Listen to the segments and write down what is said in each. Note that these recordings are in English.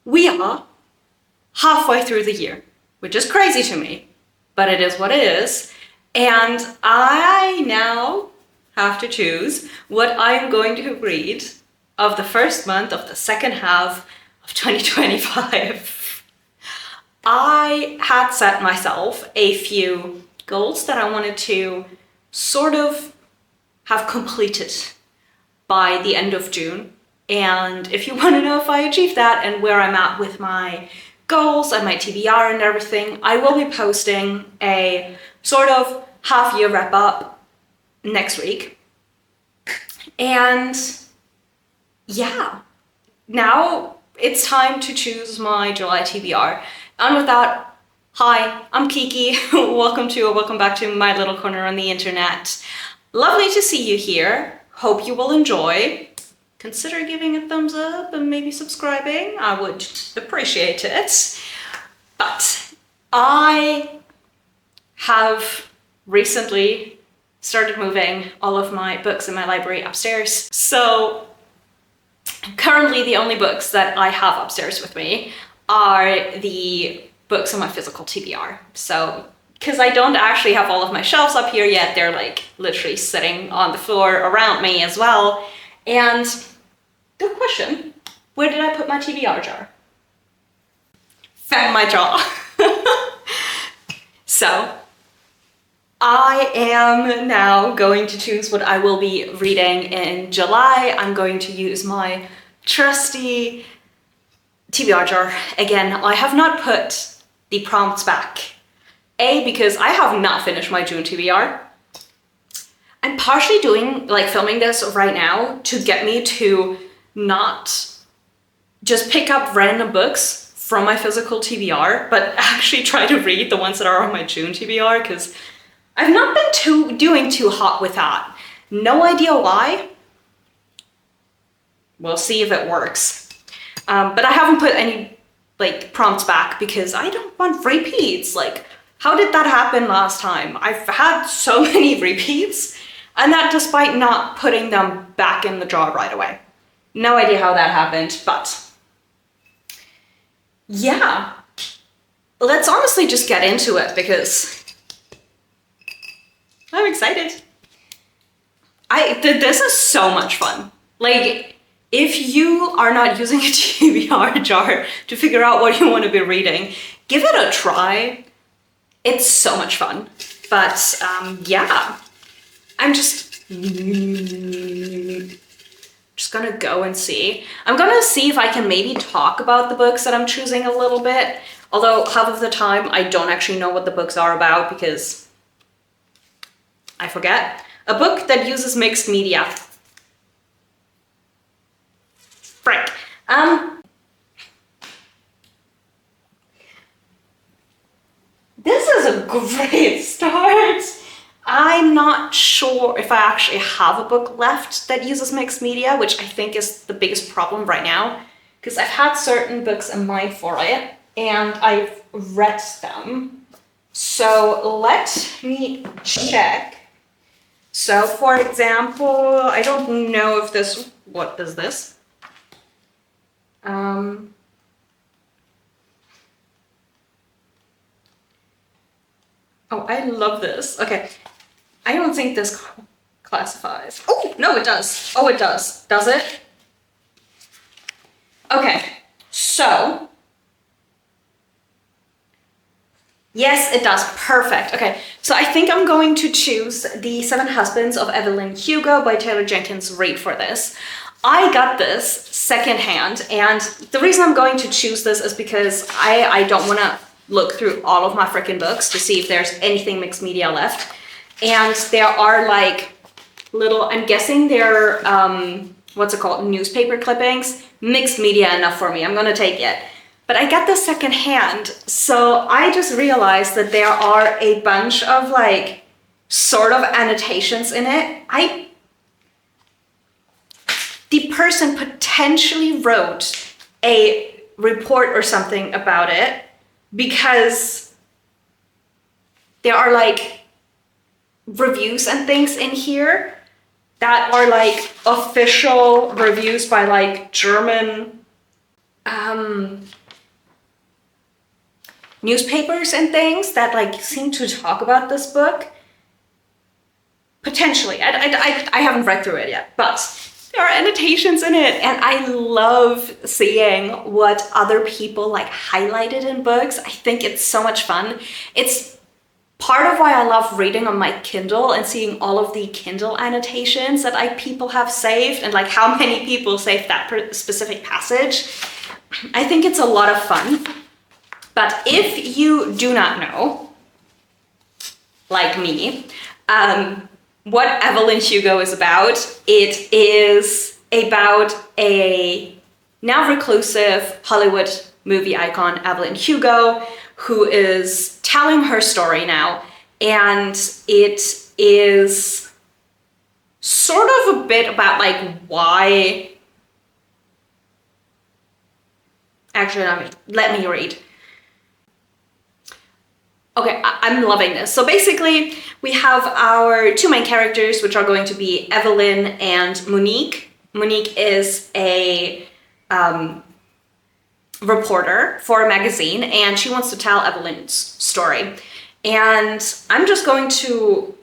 we are halfway through the year, which is crazy to me, but it is what it is. And I now have to choose what I'm going to read of the first month of the second half of 2025. I had set myself a few goals that I wanted to sort of have completed by the end of June. And if you want to know if I achieved that and where I'm at with my goals and my TBR and everything, I will be posting a sort of half-year wrap-up next week. And yeah, now it's time to choose my July TBR. And with that, hi, I'm Kiki. Welcome back to my little corner on the internet. Lovely to see you here. Hope you will enjoy. Consider giving a thumbs up and maybe subscribing. I would appreciate it. But I have recently started moving all of my books in my library upstairs. So currently the only books that I have upstairs with me are the books on my physical TBR. So, because I don't actually have all of my shelves up here yet, they're like literally sitting on the floor around me as well. And good question, where did I put my TBR jar? Found my jar. So, I am now going to choose what I will be reading in July. I'm going to use my trusty TBR jar. Again, I have not put the prompts back. A, because I have not finished my June TBR. I'm partially filming this right now to get me to not just pick up random books from my physical TBR, but actually try to read the ones that are on my June TBR, because I've not been doing too hot with that. No idea why. We'll see if it works. But I haven't put any prompts back because I don't want repeats. How did that happen last time? I've had so many repeats, and that despite not putting them back in the jar right away. No idea how that happened, but yeah. Let's honestly just get into it because I'm excited. This is so much fun. If you are not using a TBR jar to figure out what you want to be reading, give it a try. It's so much fun. But yeah, I'm just gonna go and see. I'm gonna see if I can maybe talk about the books that I'm choosing a little bit. Although half of the time I don't actually know what the books are about because I forget. A book that uses mixed media. Frick. This is a great start. I'm not sure if I actually have a book left that uses mixed media, which I think is the biggest problem right now, because I've had certain books in mind for it, and I've read them. So let me check. So for example, I don't know if this, what is this? Oh, I love this. Okay. I don't think this classifies. Oh, no, it does. Oh, it does. Does it? Okay. So. Yes, it does. Perfect. Okay. So I think I'm going to choose The Seven Husbands of Evelyn Hugo by Taylor Jenkins Reid for this. I got this secondhand, and the reason I'm going to choose this is because I don't want to look through all of my freaking books to see if there's anything mixed media left. And there are little, I'm guessing they're, what's it called, newspaper clippings. Mixed media enough for me, I'm gonna take it. But I got this secondhand, so I just realized that there are a bunch of sort of annotations in it. The person potentially wrote a report or something about it, because there are reviews and things in here that are official reviews by German newspapers and things that like seem to talk about this book. Potentially. I haven't read through it yet, but there are annotations in it, and I love seeing what other people like highlighted in books. I think it's so much fun. It's part of why I love reading on my Kindle and seeing all of the Kindle annotations that like people have saved and like how many people saved that specific passage. I think it's a lot of fun. But if you do not know, like me, what Evelyn Hugo is about, it is about a now reclusive Hollywood movie icon, Evelyn Hugo, who is telling her story now, and it is sort of a bit about like why. Actually, let me read. Okay, I'm loving this. So basically, we have our two main characters, which are going to be Evelyn and Monique. Monique is a reporter for a magazine, and she wants to tell Evelyn's story. And I'm just going to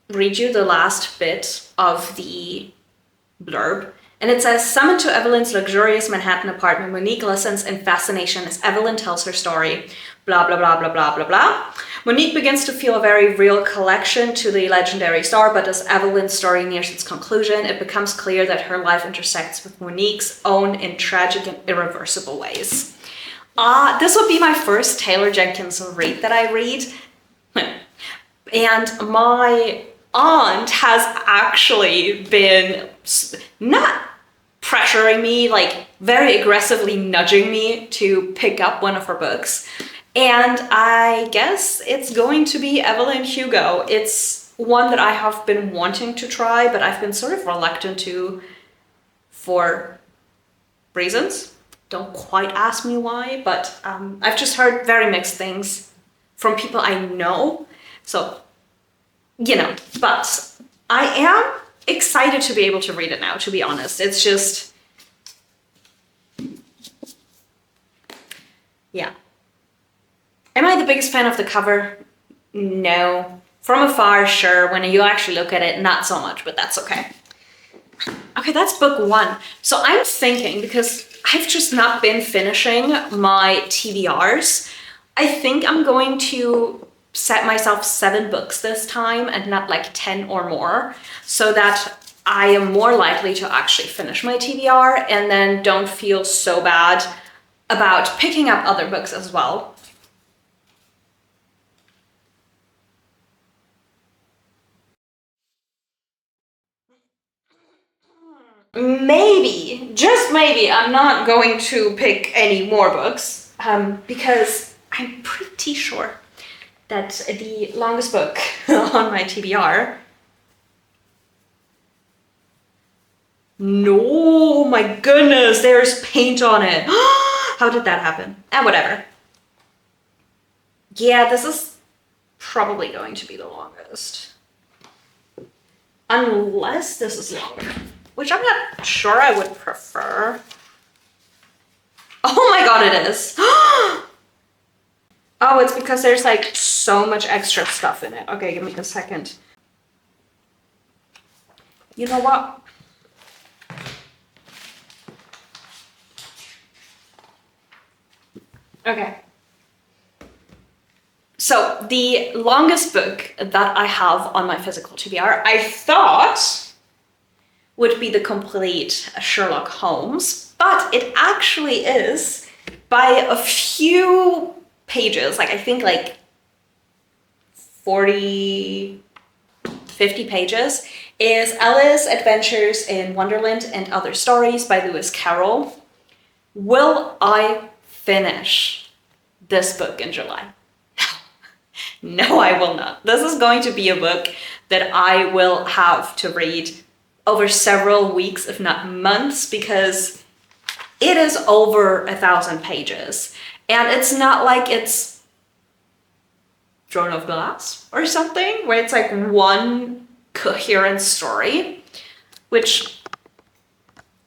read you the last bit of the blurb. And it says, summoned to Evelyn's luxurious Manhattan apartment, Monique listens in fascination as Evelyn tells her story. Blah, blah, blah, blah, blah, blah, blah. Monique begins to feel a very real connection to the legendary star, but as Evelyn's story nears its conclusion, it becomes clear that her life intersects with Monique's own in tragic and irreversible ways. This would be my first Taylor Jenkins read that I read. And my aunt has actually been not pressuring me, like very aggressively nudging me to pick up one of her books. And I guess it's going to be Evelyn Hugo. It's one that I have been wanting to try, but I've been sort of reluctant to for reasons. Don't quite ask me why, but I've just heard very mixed things from people I know. So, you know, but I am excited to be able to read it now, to be honest. It's just, yeah. Am I the biggest fan of the cover? No. From afar, sure. When you actually look at it, not so much, but that's okay. Okay, that's book one. So I'm thinking, because I've just not been finishing my TBRs, I think I'm going to set myself 7 books this time and not like 10 or more, so that I am more likely to actually finish my TBR and then don't feel so bad about picking up other books as well. Maybe, just maybe, I'm not going to pick any more books because I'm pretty sure that the longest book on my TBR. No, my goodness, there's paint on it. How did that happen? Whatever. Yeah, this is probably going to be the longest. Unless this is longer, which I'm not sure I would prefer. Oh my god, it is. Oh, it's because there's like so much extra stuff in it. Okay, give me a second. You know what? Okay. So the longest book that I have on my physical TBR, I thought would be the complete Sherlock Holmes, but it actually is by a few pages, like I think like 40, 50 pages, is Alice Adventures in Wonderland and Other Stories by Lewis Carroll. Will I finish this book in July? No, I will not. This is going to be a book that I will have to read over several weeks, if not months, because it is over 1,000 pages. And it's not like it's Throne of Glass or something, where it's like one coherent story, which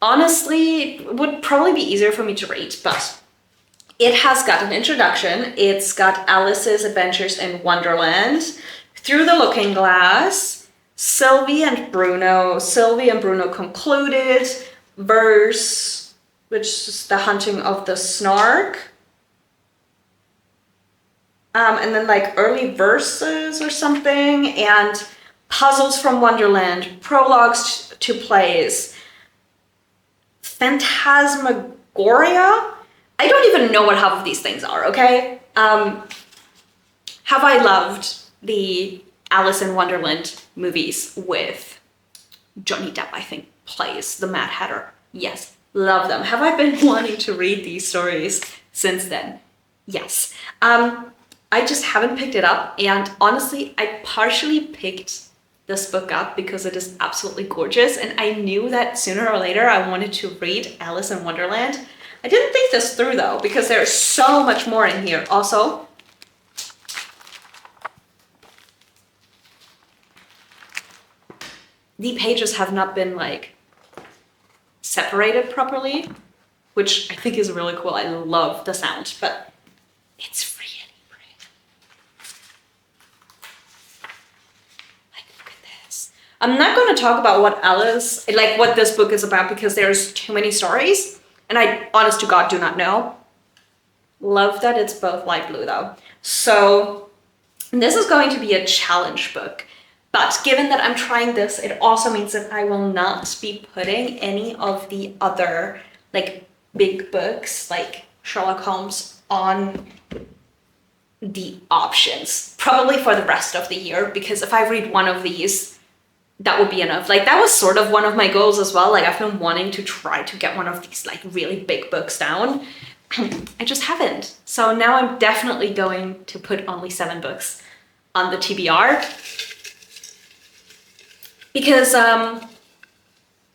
Honestly, it would probably be easier for me to read, but it has got an introduction. It's got Alice's Adventures in Wonderland, Through the Looking Glass, Sylvie and Bruno. Sylvie and Bruno concluded, verse, which is The Hunting of the Snark. And then like early verses or something, and Puzzles from Wonderland, prologues to plays, Phantasmagoria. I don't even know what half of these things are, okay? Have I loved the Alice in Wonderland movies with Johnny Depp, I think, plays the Mad Hatter? Yes, love them. Have I been wanting to read these stories since then? Yes. I just haven't picked it up, and honestly, I partially picked this book up because it is absolutely gorgeous, and I knew that sooner or later I wanted to read Alice in Wonderland. I didn't think this through though, because there's so much more in here. Also, the pages have not been like separated properly, which I think is really cool. I love the sound, but it's really pretty. Like, look at this. I'm not going to talk about what this book is about because there's too many stories. And I, honest to God, do not know. Love that it's both light blue though. So this is going to be a challenge book. But given that I'm trying this, it also means that I will not be putting any of the other like big books like Sherlock Holmes on the options. Probably for the rest of the year, because if I read one of these, that would be enough. Like that was sort of one of my goals as well. Like I've been wanting to try to get one of these like really big books down. I just haven't. So now I'm definitely going to put only 7 books on the TBR. Because,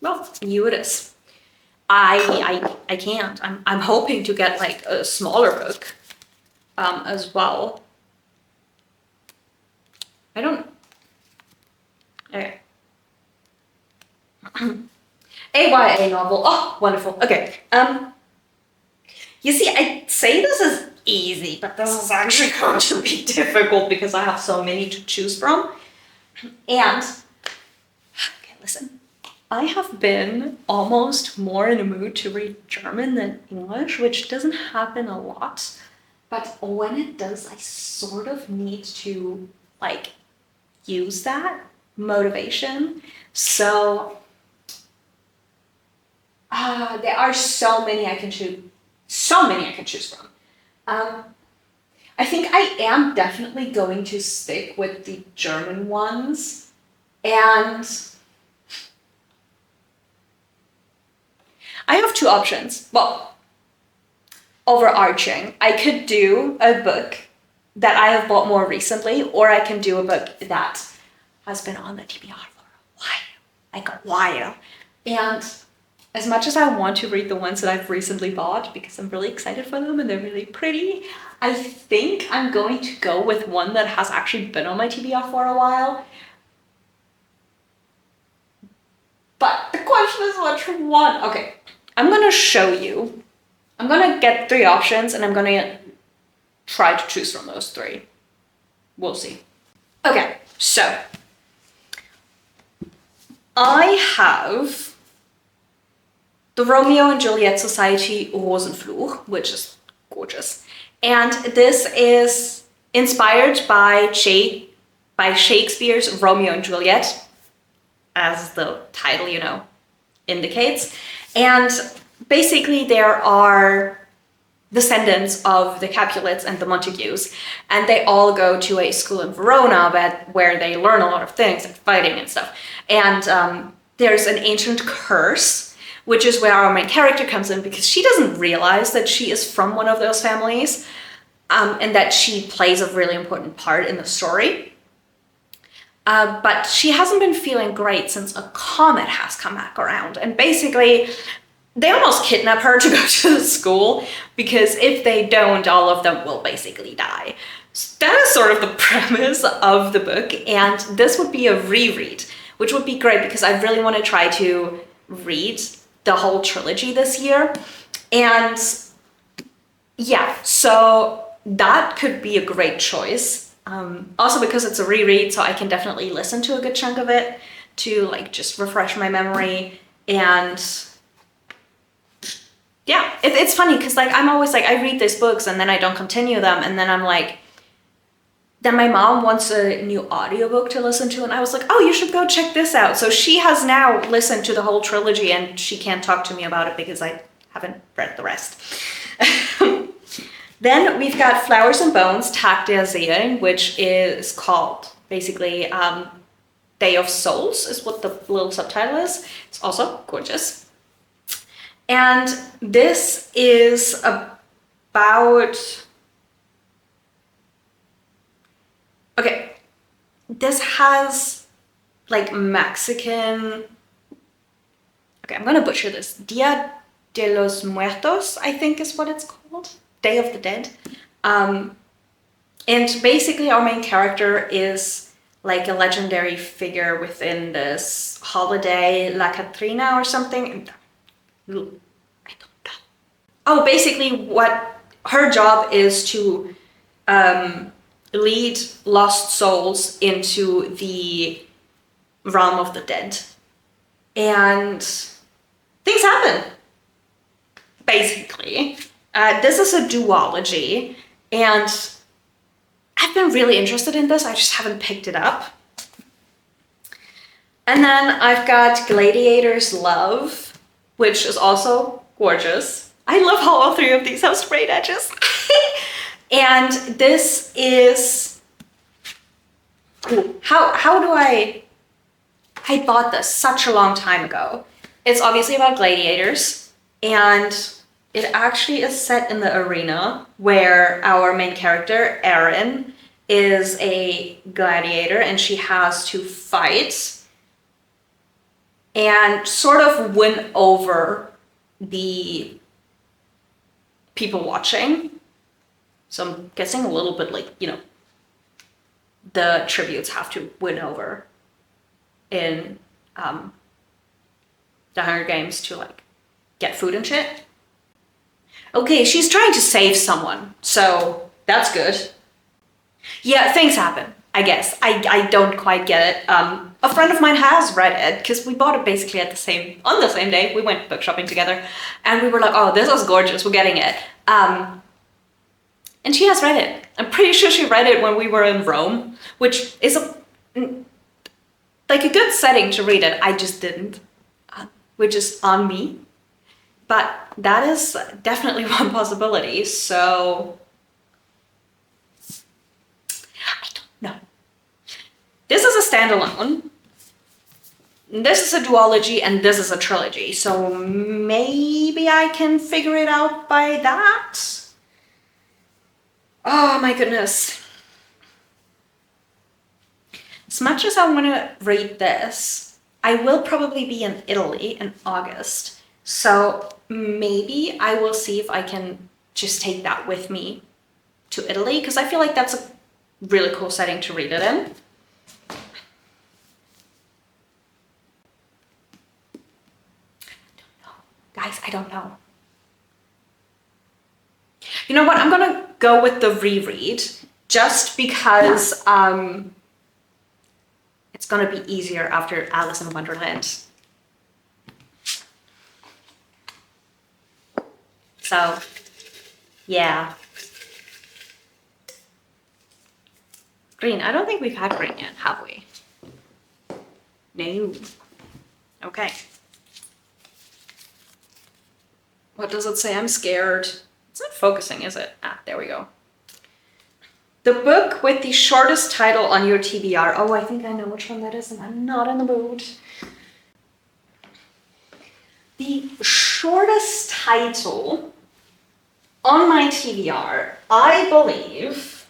well, you it is. I can't. I'm hoping to get like a smaller book as well. I don't... Okay. A YA novel. Oh, wonderful. Okay. You see, I say this is easy, but this is actually going to be difficult because I have so many to choose from. And, okay, listen. I have been almost more in a mood to read German than English, which doesn't happen a lot. But when it does, I sort of need to, like, use that motivation. So there are so many I can choose from. I think I am definitely going to stick with the German ones, and I have 2 options. Well, overarching, I could do a book that I have bought more recently, or I can do a book that has been on the TBR for a while. And as much as I want to read the ones that I've recently bought because I'm really excited for them and they're really pretty, I think I'm going to go with one that has actually been on my TBR for a while. But the question is which one? Okay, I'm going to show you. I'm going to get 3 options and I'm going to try to choose from those 3. We'll see. Okay, so I have the Romeo and Juliet Society Rosenfluch, which is gorgeous. And this is inspired by Shakespeare's Romeo and Juliet, as the title, indicates. And basically there are descendants of the Capulets and the Montagues, and they all go to a school in Verona where they learn a lot of things and fighting and stuff. And there's an ancient curse, which is where our main character comes in, because she doesn't realize that she is from one of those families, and that she plays a really important part in the story. But she hasn't been feeling great since a comet has come back around. And basically, they almost kidnap her to go to the school, because if they don't, all of them will basically die. So that is sort of the premise of the book, and this would be a reread, which would be great because I really want to try to read the whole trilogy this year. And yeah, so that could be a great choice. Also because it's a reread, so I can definitely listen to a good chunk of it to like just refresh my memory. And yeah, it's funny because like I'm always like, I read these books and then I don't continue them, and then I'm like, then my mom wants a new audiobook to listen to, and I was like, oh, you should go check this out. So she has now listened to the whole trilogy, and she can't talk to me about it because I haven't read the rest. Then we've got Flowers and Bones, Tag der Seelen, which is called basically Day of Souls is what the little subtitle is. It's also gorgeous. And this is about... Okay, this has like Mexican... Okay, I'm gonna butcher this. Dia de los Muertos, I think is what it's called. Day of the Dead. And basically our main character is like a legendary figure within this holiday, La Catrina or something. I don't know. Oh, basically what her job is to lead lost souls into the realm of the dead. And things happen, basically. This is a duology, and I've been really interested in this, I just haven't picked it up. And then I've got Gladiator's Love, which is also gorgeous. I love how all three of these have sprayed edges. And this is... Ooh, how do I bought this such a long time ago. It's obviously about gladiators, and it actually is set in the arena where our main character, Erin, is a gladiator, and she has to fight and sort of win over the people watching. So I'm guessing a little bit like, you know, the tributes have to win over in the Hunger Games to like get food and shit. Okay, she's trying to save someone, so that's good. Yeah, things happen, I guess. I don't quite get it. A friend of mine has read it because we bought it basically on the same day. We went book shopping together, and we were like, oh, this is gorgeous, we're getting it. And she has read it. I'm pretty sure she read it when we were in Rome, which is like a good setting to read it. I just didn't, which is on me. But that is definitely one possibility, so I don't know. This is a standalone. This is a duology, and this is a trilogy, so maybe I can figure it out by that. Oh my goodness. As much as I want to read this, I will probably be in Italy in August. So maybe I will see if I can just take that with me to Italy, because I feel like that's a really cool setting to read it in. Guys, I don't know. You know what? I'm gonna go with the reread just because it's gonna be easier after Alice in Wonderland. So, yeah. Green. I don't think we've had green yet, have we? No. Okay. What does it say? I'm scared. It's not focusing, is it? Ah, there we go. The book with the shortest title on your TBR. Oh, I think I know which one that is, and I'm not in the mood. The shortest title on my TBR, I believe...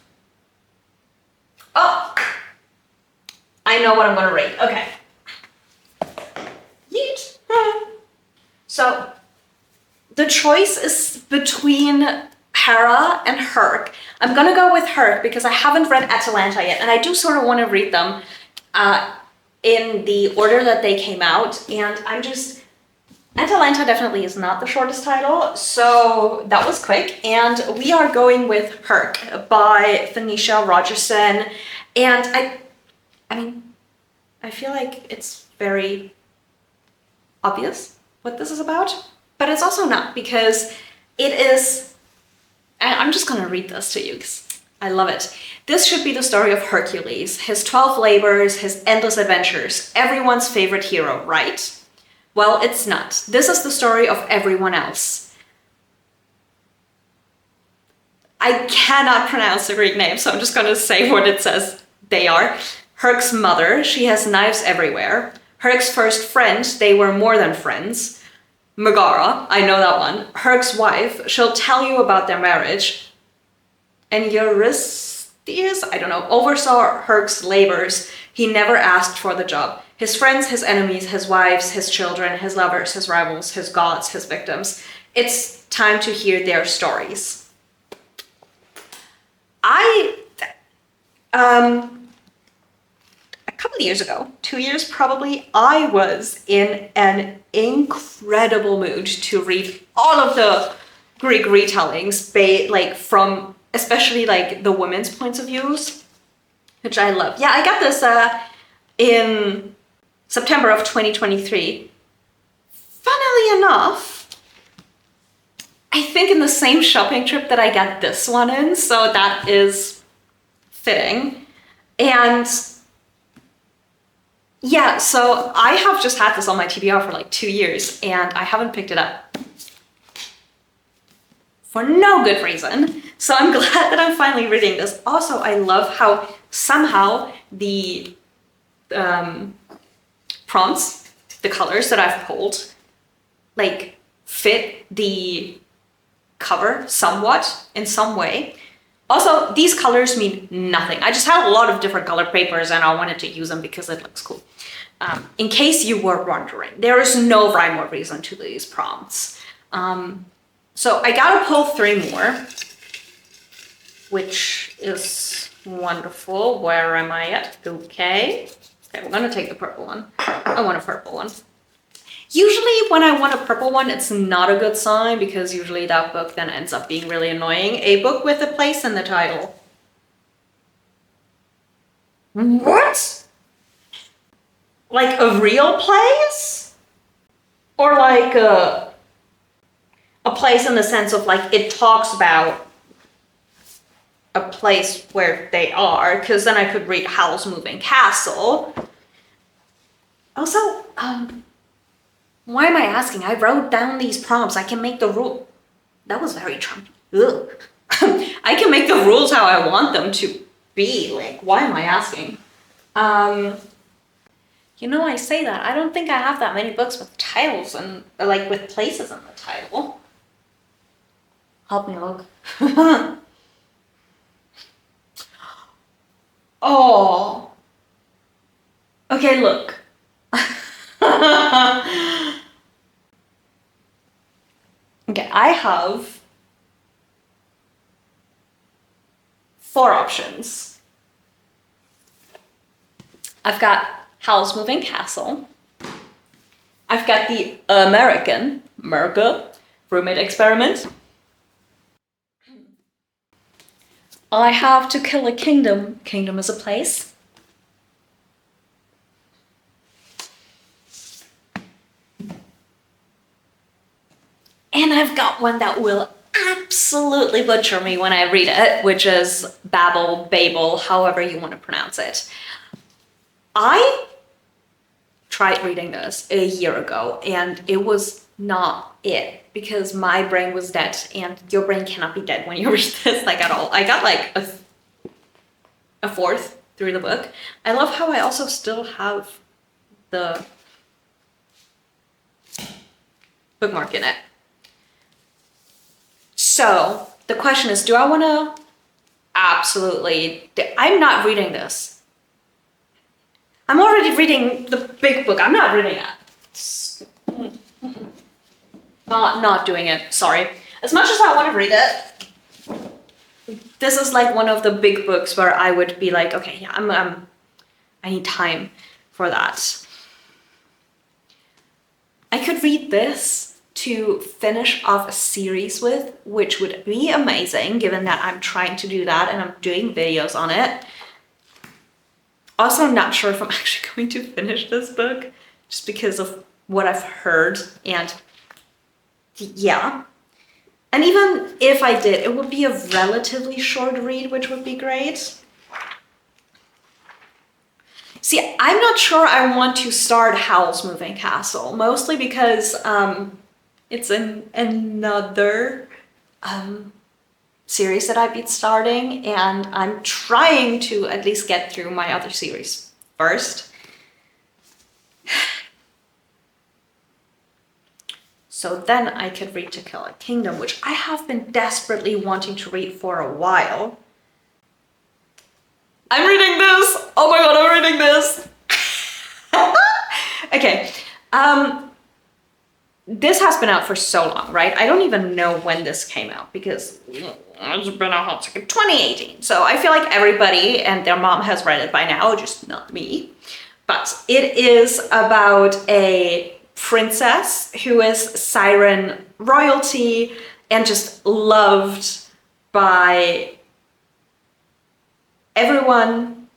Oh! I know what I'm gonna rate. Okay. Yeet. So, the choice is between Hera and Herc. I'm gonna go with Herc because I haven't read Atalanta yet, and I do sort of want to read them in the order that they came out, and I'm just... Atalanta definitely is not the shortest title, so that was quick. And we are going with Herc by Phoenicia Rogerson. And I mean, I feel like it's very obvious what this is about, but it's also not, because it is, and I'm just gonna read this to you because I love it. This should be the story of Hercules, his 12 labors, his endless adventures, everyone's favorite hero, right? Well, it's not. This is the story of everyone else. I cannot pronounce the Greek name, so I'm just gonna say what it says they are. Herc's mother, she has knives everywhere. Herc's first friend, they were more than friends. Megara, I know that one. Herc's wife, she'll tell you about their marriage. And Eurystheus, I don't know, oversaw Herc's labors. He never asked for the job. His friends, his enemies, his wives, his children, his lovers, his rivals, his gods, his victims. It's time to hear their stories. A couple of years ago, 2 years probably, I was in an incredible mood to read all of the Greek retellings, like from especially like the women's points of views, which I love. Yeah, I got this in September of 2023. Funnily enough, I think in the same shopping trip that I got this one in, so that is fitting. And yeah, so I have just had this on my TBR for like 2 years and I haven't picked it up for no good reason. So I'm glad that I'm finally reading this. Also, I love how somehow the prompts, the colors that I've pulled, like fit the cover somewhat in some way. Also, these colors mean nothing. I just had a lot of different color papers and I wanted to use them because it looks cool. In case you were wondering, there is no rhyme or reason to these prompts. So I gotta pull 3 more, which is wonderful. Where am I at? Okay, we're gonna take the purple one. I want a purple one. Usually when I want a purple one, it's not a good sign because usually that book then ends up being really annoying. A book with a place in the title. What? Like a real place? Or like a place in the sense of like it talks about a place where they are, because then I could read Howl's Moving Castle. Also, why am I asking? I wrote down these prompts. I can make the rule. That was very Trump. Ugh. I can make the rules how I want them to be. Like, why am I asking? You know, I say that. I don't think I have that many books with titles and like with places in the title. Help me look. Oh. Okay, look. Okay, I have 4 options. I've got Howl's Moving Castle. I've got the America roommate experiment. I have To Kill a Kingdom. Kingdom is a place. And I've got one that will absolutely butcher me when I read it, which is Babel, however you want to pronounce it. I tried reading this a year ago and it was not it because my brain was dead and your brain cannot be dead when you read this like at all. I got like a fourth through the book. I love how I also still have the bookmark in it. So the question is, do I want to absolutely... I'm not reading this. I'm already reading the big book. I'm not reading that. Not doing it. Sorry. As much as I want to read it, this is like one of the big books where I would be like, okay, yeah, I need time for that. I could read this to finish off a series with, which would be amazing given that I'm trying to do that and I'm doing videos on it. Also, I'm not sure if I'm actually going to finish this book just because of what I've heard, and yeah. And even if I did, it would be a relatively short read, which would be great. See, I'm not sure I want to start Howl's Moving Castle, mostly because it's another series that I've been starting, and I'm trying to at least get through my other series first. So then I could read To Kill a Kingdom, which I have been desperately wanting to read for a while. I'm reading this! Oh my god, I'm reading this! Okay, this has been out for so long, right? I don't even know when this came out because it's been a hot second. 2018. So I feel like everybody and their mom has read it by now, just not me. But it is about a princess who is Siren royalty and just loved by everyone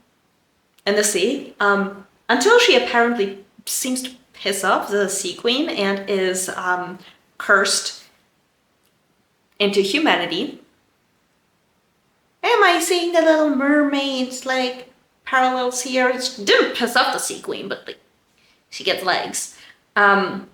in the sea, until she apparently seems to piss off the Sea Queen and is cursed into humanity. Am I seeing the Little Mermaids like parallels here? It didn't piss off the Sea Queen, but like, she gets legs. And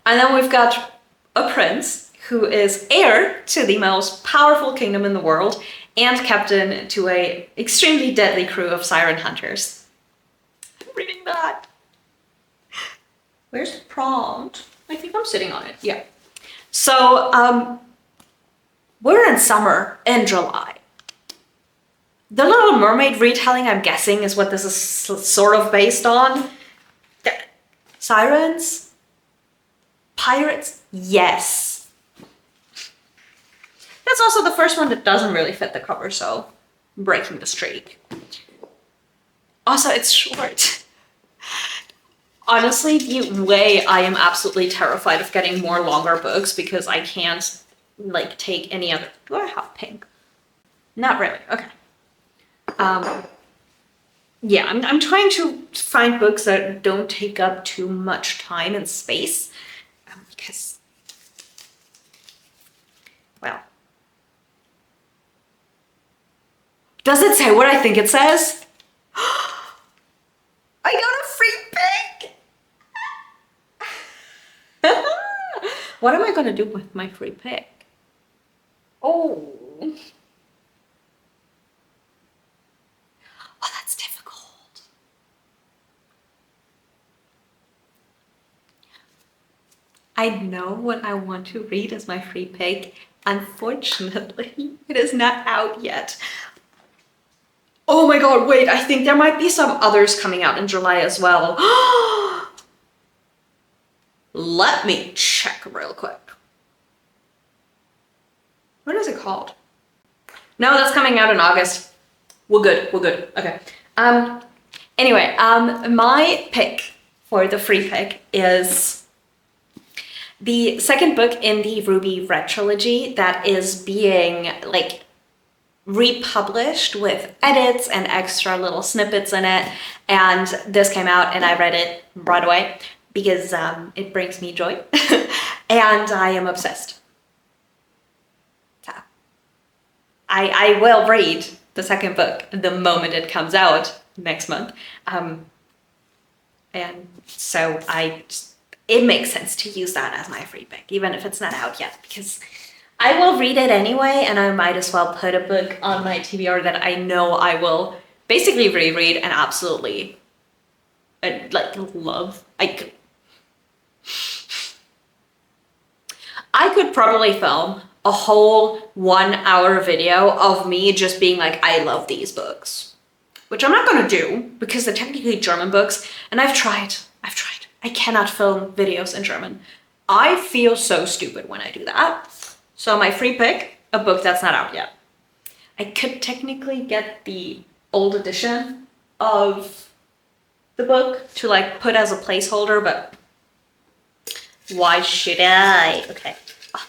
then we've got a prince who is heir to the most powerful kingdom in the world and captain to a extremely deadly crew of siren hunters. I'm reading that. Where's the prompt? I think I'm sitting on it. Yeah. So, we're in summer in July. The Little Mermaid retelling, I'm guessing, is what this is sort of based on. Sirens? Pirates? Yes. That's also the first one that doesn't really fit the cover, so I'm breaking the streak. Also, it's short. Honestly, the way I am absolutely terrified of getting more longer books because I can't, like, take any other... Do I have pink? Not really. Okay. Yeah, I'm trying to find books that don't take up too much time and space, because, well, does it say what I think it says? I got a free pick! What am I gonna do with my free pick? Oh, that's difficult. I know what I want to read as my free pick. Unfortunately, it is not out yet. Oh my god, wait, I think there might be some others coming out in July as well. Let me check real quick. What is it called? No, that's coming out in August. We're good, we're good. Okay. Anyway, my pick for the free pick is the second book in the Ruby Red trilogy that is being, like, republished with edits and extra little snippets in it. And this came out and I read it right away because it brings me joy. And I am obsessed. So I will read the second book the moment it comes out next month. And so it makes sense to use that as my free pick, even if it's not out yet, because I will read it anyway, and I might as well put a book on my TBR that I know I will basically reread and absolutely like love. I could probably film a whole 1 hour video of me just being like, I love these books, which I'm not gonna do because they're technically German books, and I've tried. I cannot film videos in German. I feel so stupid when I do that. So my free pick, a book that's not out yet. I could technically get the old edition of the book to like put as a placeholder, but why should I? Okay.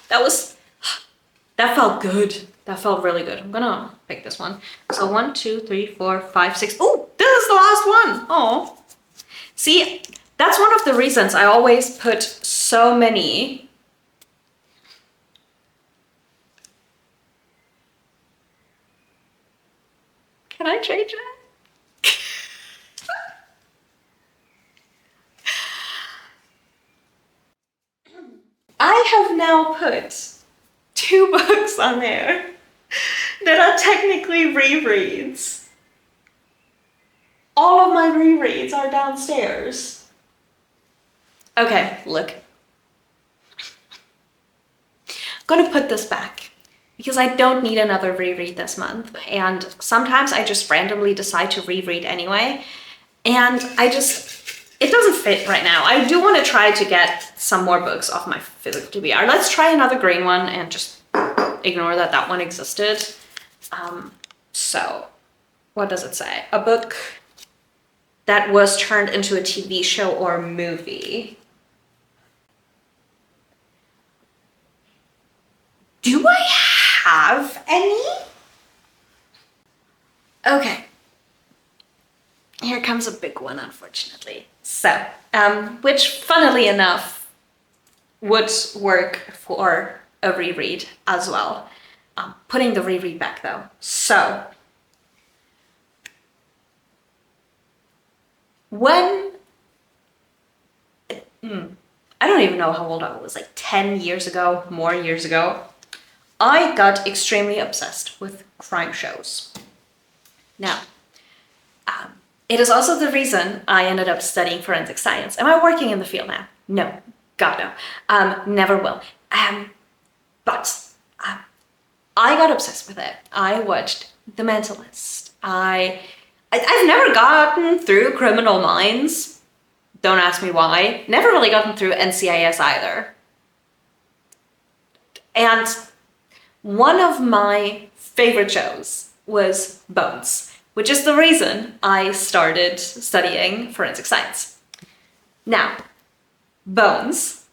That felt good. That felt really good. I'm gonna pick this one. So 1, 2, 3, 4, 5, 6. Oh, this is the last one. Oh. See, that's one of the reasons I always put so many. Can I change it? I have now put 2 books on there that are technically rereads. All of my rereads are downstairs. Okay, look. I'm gonna put this back because I don't need another reread this month. And sometimes I just randomly decide to reread anyway. And it doesn't fit right now. I do want to try to get some more books off my physical TBR. Let's try another green one and just ignore that one existed. So what does it say? A book that was turned into a TV show or movie. Do I have any? Okay. Here comes a big one, unfortunately. So, which funnily enough would work for a reread as well. Putting the reread back though. So, when, I don't even know how old I was, like 10 years ago, more years ago, I got extremely obsessed with crime shows. Now, it is also the reason I ended up studying forensic science. Am I working in the field now? No, God no, never will. But I got obsessed with it. I watched The Mentalist. I've never gotten through Criminal Minds. Don't ask me why. Never really gotten through NCIS either. And one of my favorite shows was Bones, which is the reason I started studying forensic science. Now, Bones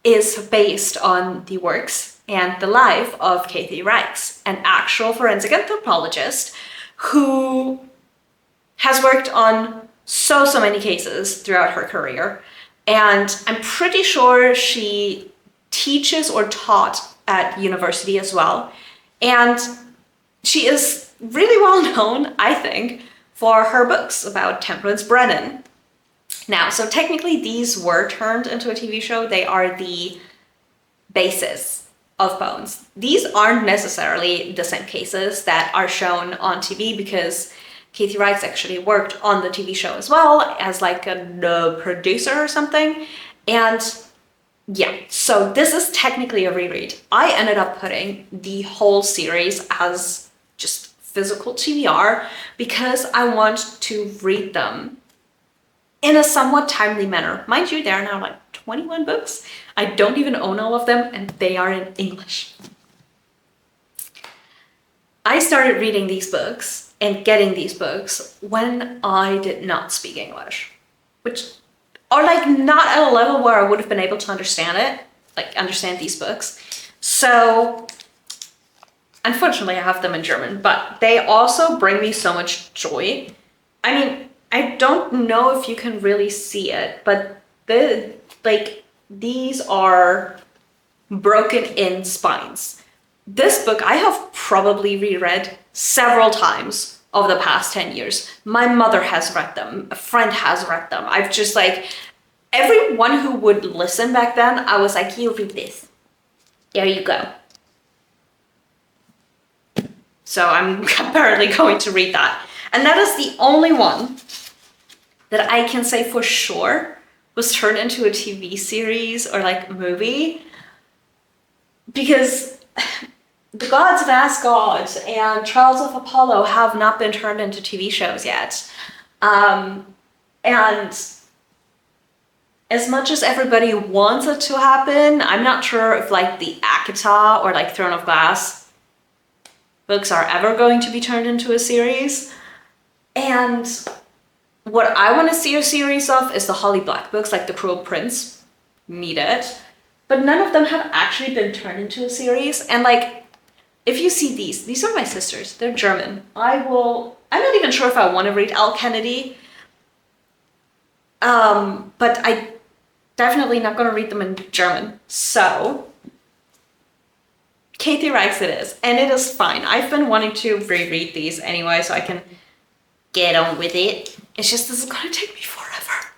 is based on the works and the life of Kathy Reichs, an actual forensic anthropologist who has worked on so many cases throughout her career. And I'm pretty sure she teaches or taught at university as well. And she is really well known, I think, for her books about Temperance Brennan. Now, so technically these were turned into a TV show. They are the basis of Bones. These aren't necessarily the same cases that are shown on TV because Kathy Reichs actually worked on the TV show as well as like a producer or something. And yeah, so this is technically a reread. I ended up putting the whole series as just physical TBR because I want to read them in a somewhat timely manner. Mind you, there are now like 21 books. I don't even own all of them and they are in English. I started reading these books and getting these books when I did not speak English, which are like not at a level where I would have been able to understand it, like understand these books. So unfortunately I have them in German, but they also bring me so much joy. I mean, I don't know if you can really see it, but these are broken in spines. This book I have probably reread several times over the past 10 years. My mother has read them, a friend has read them. I've just like, everyone who would listen back then, I was like, you read this. There you go. So I'm apparently going to read that. And that is the only one that I can say for sure was turned into a TV series or like movie. Because The Gods of Asgard and Trials of Apollo have not been turned into TV shows yet. And as much as everybody wants it to happen, I'm not sure if like the Akita or like Throne of Glass books are ever going to be turned into a series. And What I want to see a series of is the Holly Black books, like The Cruel Prince. Need it. But none of them have actually been turned into a series. And like, if you see these are my sisters. They're German. I'm not even sure if I want to read Al Kennedy. But I definitely not going to read them in German. So, Katie writes it is. And it is fine. I've been wanting to reread these anyway, so I can get on with it. It's just this is going to take me forever.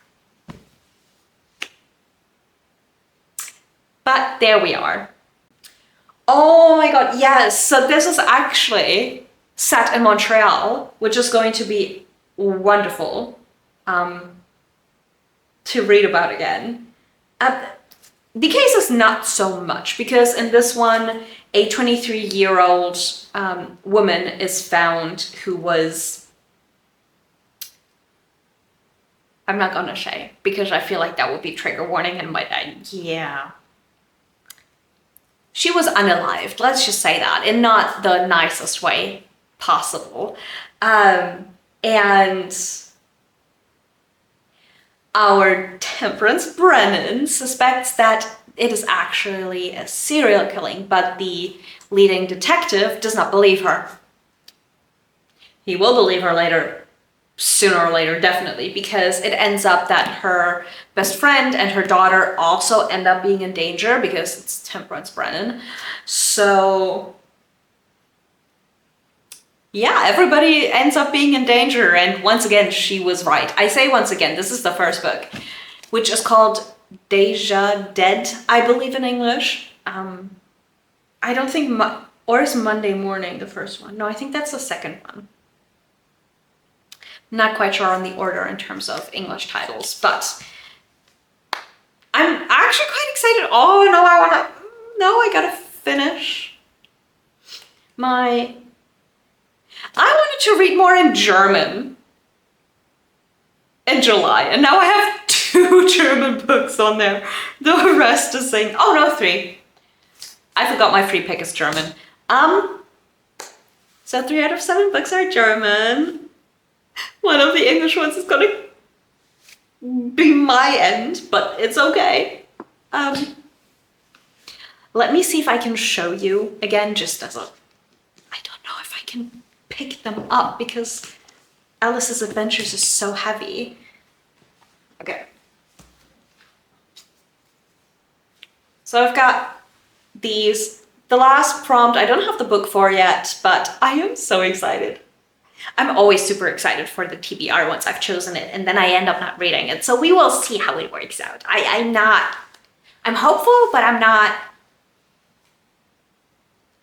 But there we are. Oh my god, yes. So this is actually set in Montreal, which is going to be wonderful to read about again. The case is not so much, because in this one, a 23-year-old woman is found who was... I'm not gonna say, because I feel like that would be trigger warning and yeah. She was unalived, let's just say that, in not the nicest way possible. And our Temperance Brennan suspects that it is actually a serial killing, but the leading detective does not believe her. He will believe her later, sooner or later, definitely, because it ends up that her best friend and her daughter also end up being in danger because it's Temperance Brennan. So yeah, everybody ends up being in danger, and once again, she was right. I say once again, this is the first book, which is called Deja Dead, I believe in English. I don't think, or is Monday Morning the first one? No, I think that's the second one. Not quite sure on the order in terms of English titles, but I'm actually quite excited. Oh no, I gotta finish I wanted to read more in German in July, and now I have 2 German books on there. The rest is saying, oh no, 3. I forgot my free pick is German. So 3 out of 7 books are German. One of the English ones is gonna be my end, but it's okay. Let me see if I can show you again, just as a... I don't know if I can pick them up because Alice's Adventures is so heavy. Okay. So I've got these. The last prompt, I don't have the book for yet, but I am so excited. I'm always super excited for the TBR once I've chosen it, and then I end up not reading it. So we will see how it works out. I'm hopeful, but I'm not...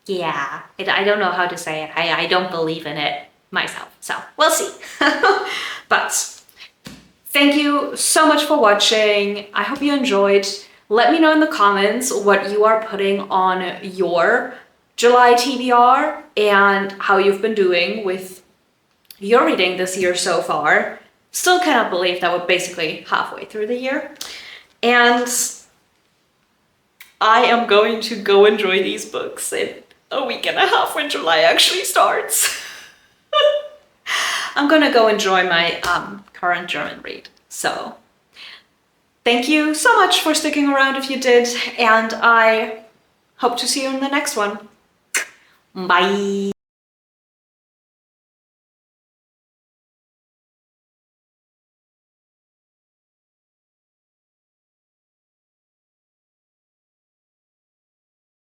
Yeah, I don't know how to say it. I don't believe in it myself, so we'll see. But thank you so much for watching. I hope you enjoyed. Let me know in the comments what you are putting on your July TBR and how you've been doing with your reading this year so far. Still cannot believe that we're basically halfway through the year. And I am going to go enjoy these books in a week and a half when July actually starts. I'm gonna go enjoy my current German read. So thank you so much for sticking around if you did, and I hope to see you in the next one. Bye.